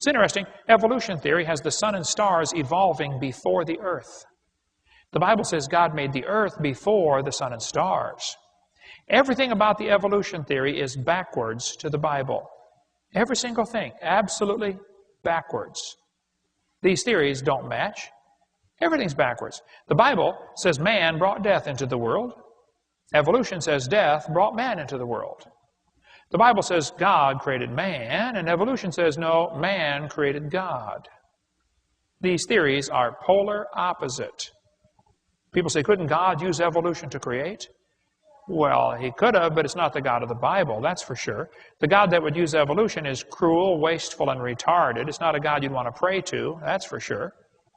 It's interesting. Evolution theory has the sun and stars evolving before the earth. The Bible says God made the earth before the sun and stars. Everything about the evolution theory is backwards to the Bible. Every single thing, absolutely backwards. These theories don't match. Everything's backwards. The Bible says man brought death into the world. Evolution says death brought man into the world. The Bible says God created man, and evolution says no, man created God. These theories are polar opposite. People say, couldn't God use evolution to create? Well, he could have, but it's not the God of the Bible, that's for sure. The God that would use evolution is cruel, wasteful, and retarded. It's not a God you'd want to pray to, that's for sure.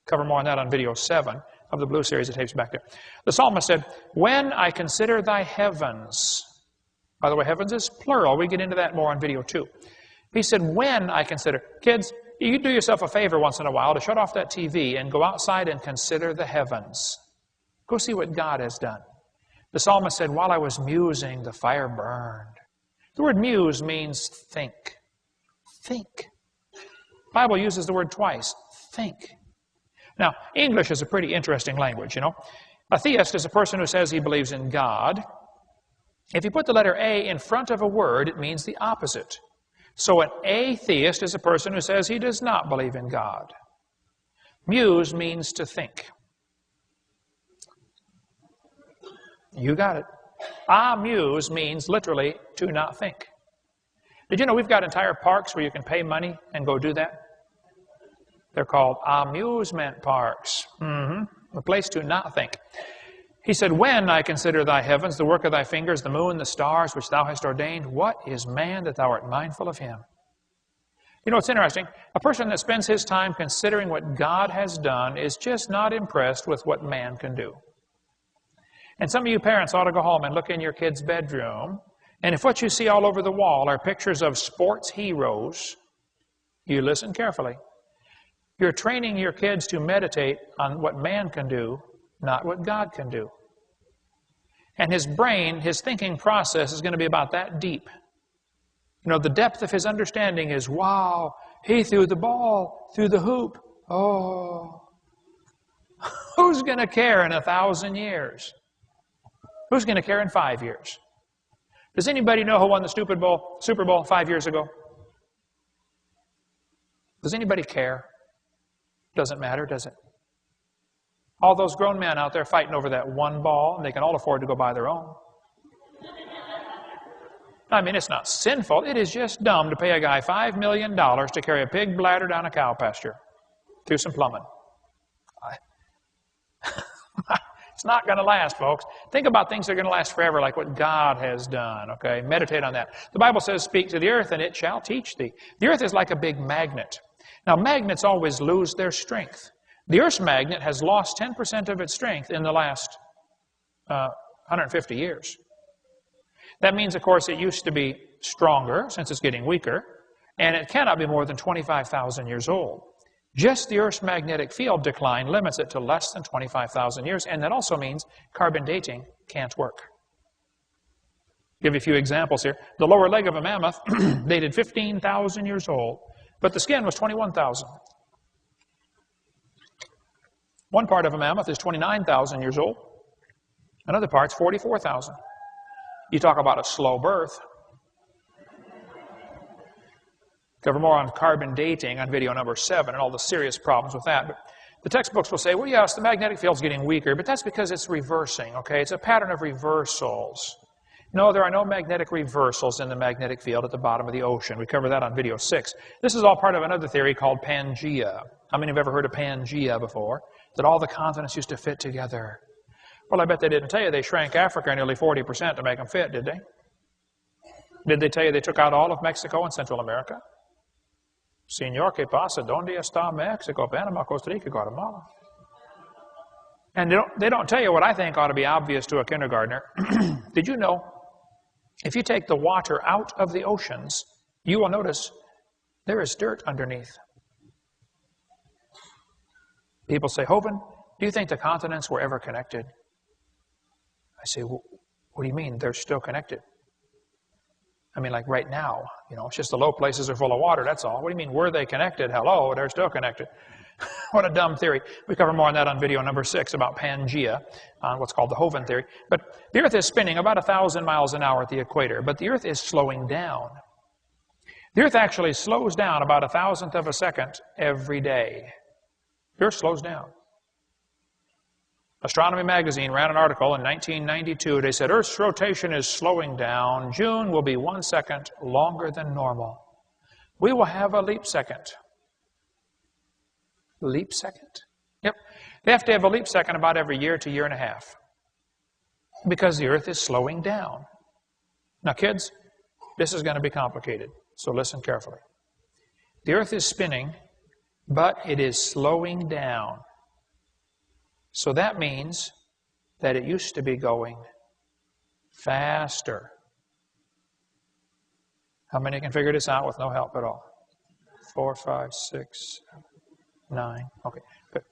Cover more on that on video 7 of the Blue Series, the tapes back there. The psalmist said, when I consider thy heavens. By the way, heavens is plural. We get into that more on video 2. He said, when I consider. Kids, you do yourself a favor once in a while to shut off that TV and go outside and consider the heavens. Go see what God has done. The psalmist said, while I was musing, the fire burned. The word muse means think. Think. The Bible uses the word twice. Think. Now, English is a pretty interesting language, you know. A theist is a person who says he believes in God. If you put the letter A in front of a word, it means the opposite. So an atheist is a person who says he does not believe in God. Muse means to think. You got it. Amuse means literally to not think. Did you know we've got entire parks where you can pay money and go do that? They're called amusement parks. A place to not think. He said, when I consider thy heavens, the work of thy fingers, the moon, the stars, which thou hast ordained, what is man that thou art mindful of him? You know, it's interesting. A person that spends his time considering what God has done is just not impressed with what man can do. And some of you parents ought to go home and look in your kid's bedroom, and if what you see all over the wall are pictures of sports heroes, you listen carefully. You're training your kids to meditate on what man can do, not what God can do. And his brain, his thinking process is going to be about that deep. You know, the depth of his understanding is, wow, he threw the ball through the hoop. Oh. Who's going to care in 1,000 years? Who's going to care in 5 years? Does anybody know who won the Super Bowl 5 years ago? Does anybody care? Doesn't matter, does it? All those grown men out there fighting over that one ball, and they can all afford to go buy their own. I mean, it's not sinful. It is just dumb to pay a guy $5 million to carry a pig bladder down a cow pasture through some plumbing. It's not going to last, folks. Think about things that are going to last forever, like what God has done, okay? Meditate on that. The Bible says, speak to the earth, and it shall teach thee. The earth is like a big magnet. Now, magnets always lose their strength. The Earth's magnet has lost 10% of its strength in the last 150 years. That means, of course, it used to be stronger, since it's getting weaker, and it cannot be more than 25,000 years old. Just the Earth's magnetic field decline limits it to less than 25,000 years, and that also means carbon dating can't work. I'll give you a few examples here. The lower leg of a mammoth dated 15,000 years old, but the skin was 21,000. One part of a mammoth is 29,000 years old. Another part's 44,000. You talk about a slow birth. Cover more on carbon dating on video number 7 and all the serious problems with that. But the textbooks will say, well, yes, the magnetic field's getting weaker, but that's because it's reversing, okay? It's a pattern of reversals. No, there are no magnetic reversals in the magnetic field at the bottom of the ocean. We cover that on video 6. This is all part of another theory called Pangea. How many have ever heard of Pangea before? That all the continents used to fit together. Well, I bet they didn't tell you they shrank Africa nearly 40% to make them fit, did they? Did they tell you they took out all of Mexico and Central America? Señor, ¿qué pasa? ¿Dónde está Mexico, Panama, Costa Rica, Guatemala? And they don't tell you what I think ought to be obvious to a kindergartner. Did you know, if you take the water out of the oceans, you will notice there is dirt underneath. People say, Hovind, do you think the continents were ever connected? I say, well, what do you mean? They're still connected. I mean, like right now, it's just the low places are full of water, that's all. What do you mean, were they connected? Hello, they're still connected. What a dumb theory. We cover more on that on video number 6 about Pangea, on what's called the Hoven theory. But the Earth is spinning about 1,000 miles an hour at the equator, but the Earth is slowing down. The Earth actually slows down about 1,000th of a second every day. The Earth slows down. Astronomy magazine ran an article in 1992. They said Earth's rotation is slowing down. June will be 1 second longer than normal. We will have a leap second. Leap second? Yep. They have to have a leap second about every year to year and a half because the Earth is slowing down. Now, kids, this is going to be complicated, so listen carefully. The Earth is spinning, but it is slowing down. So that means that it used to be going faster. How many can figure this out with no help at all? 4, 5, 6, 7, 9. Okay, good.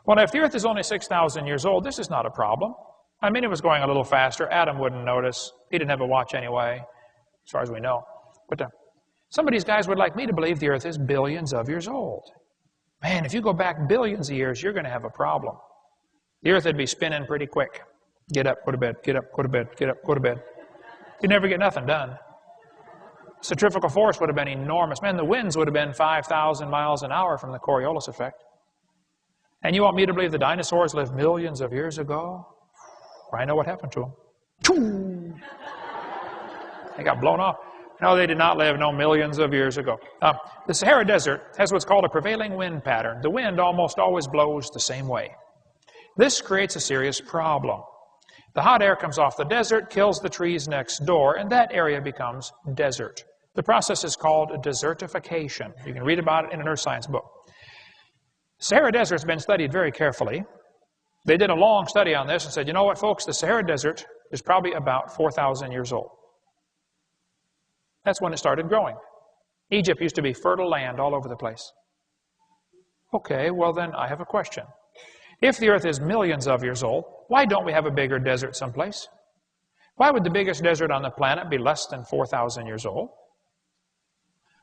Well, if the Earth is only 6,000 years old, this is not a problem. I mean, it was going a little faster. Adam wouldn't notice. He didn't have a watch anyway, as far as we know. But some of these guys would like me to believe the Earth is billions of years old. Man, if you go back billions of years, you're going to have a problem. The Earth would be spinning pretty quick. Get up, go to bed, get up, go to bed, get up, go to bed. You'd never get nothing done. Centrifugal force would have been enormous. Man, the winds would have been 5,000 miles an hour from the Coriolis effect. And you want me to believe the dinosaurs lived millions of years ago? I know what happened to them. They got blown off. No, they did not live millions of years ago. The Sahara Desert has what's called a prevailing wind pattern. The wind almost always blows the same way. This creates a serious problem. The hot air comes off the desert, kills the trees next door, and that area becomes desert. The process is called desertification. You can read about it in an earth science book. Sahara Desert has been studied very carefully. They did a long study on this and said, you know what, folks, the Sahara Desert is probably about 4,000 years old. That's when it started growing. Egypt used to be fertile land all over the place. Okay, well then I have a question. If the Earth is millions of years old, why don't we have a bigger desert someplace? Why would the biggest desert on the planet be less than 4,000 years old?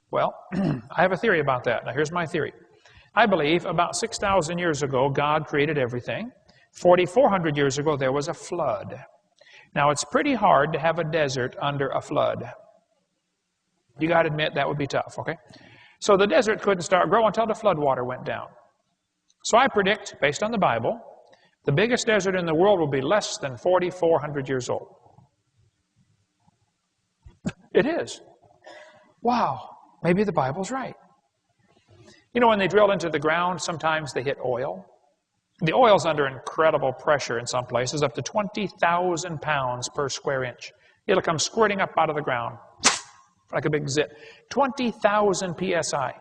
Well, I have a theory about that. Now here's my theory. I believe about 6,000 years ago, God created everything. 4,400 years ago, there was a flood. Now, it's pretty hard to have a desert under a flood. You got to admit that would be tough, okay? So the desert couldn't start growing until the flood water went down. So I predict, based on the Bible, the biggest desert in the world will be less than 4,400 years old. It is. Wow, maybe the Bible's right. You know, when they drill into the ground, sometimes they hit oil. The oil's under incredible pressure in some places, up to 20,000 pounds per square inch. It'll come squirting up out of the ground like a big zit. 20,000 psi.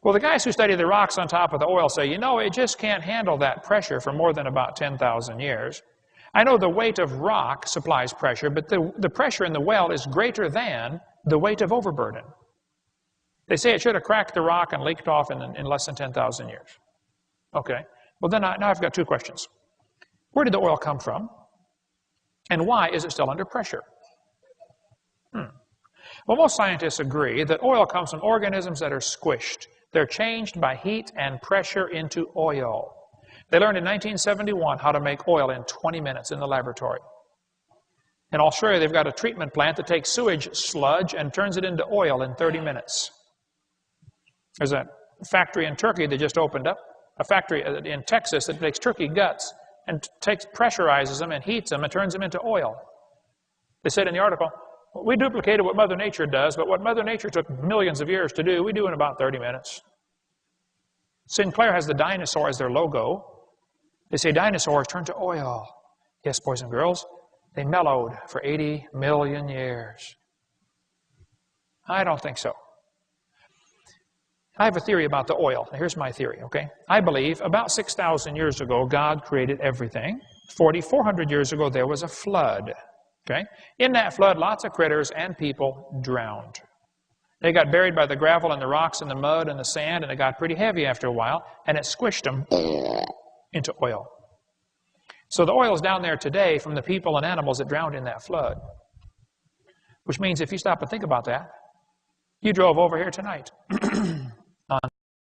Well, the guys who study the rocks on top of the oil say, you know, it just can't handle that pressure for more than about 10,000 years. I know the weight of rock supplies pressure, but the pressure in the well is greater than the weight of overburden. They say it should have cracked the rock and leaked off in less than 10,000 years. Okay. Well, then now I've got two questions. Where did the oil come from? And why is it still under pressure? Well, most scientists agree that oil comes from organisms that are squished. They're changed by heat and pressure into oil. They learned in 1971 how to make oil in 20 minutes in the laboratory. In Australia, they've got a treatment plant that takes sewage sludge and turns it into oil in 30 minutes. There's a factory in Turkey that just opened up, a factory in Texas that takes turkey guts and pressurizes them and heats them and turns them into oil. They said in the article, we duplicated what Mother Nature does, but what Mother Nature took millions of years to do, we do in about 30 minutes. Sinclair has the dinosaur as their logo. They say dinosaurs turn to oil. Yes, boys and girls, they mellowed for 80 million years. I don't think so. I have a theory about the oil. Now, here's my theory, okay? I believe about 6,000 years ago, God created everything. 4,400 years ago, there was a flood, okay? In that flood, lots of critters and people drowned. They got buried by the gravel and the rocks and the mud and the sand, and it got pretty heavy after a while, and it squished them into oil. So the oil is down there today from the people and animals that drowned in that flood. Which means if you stop and think about that, you drove over here tonight on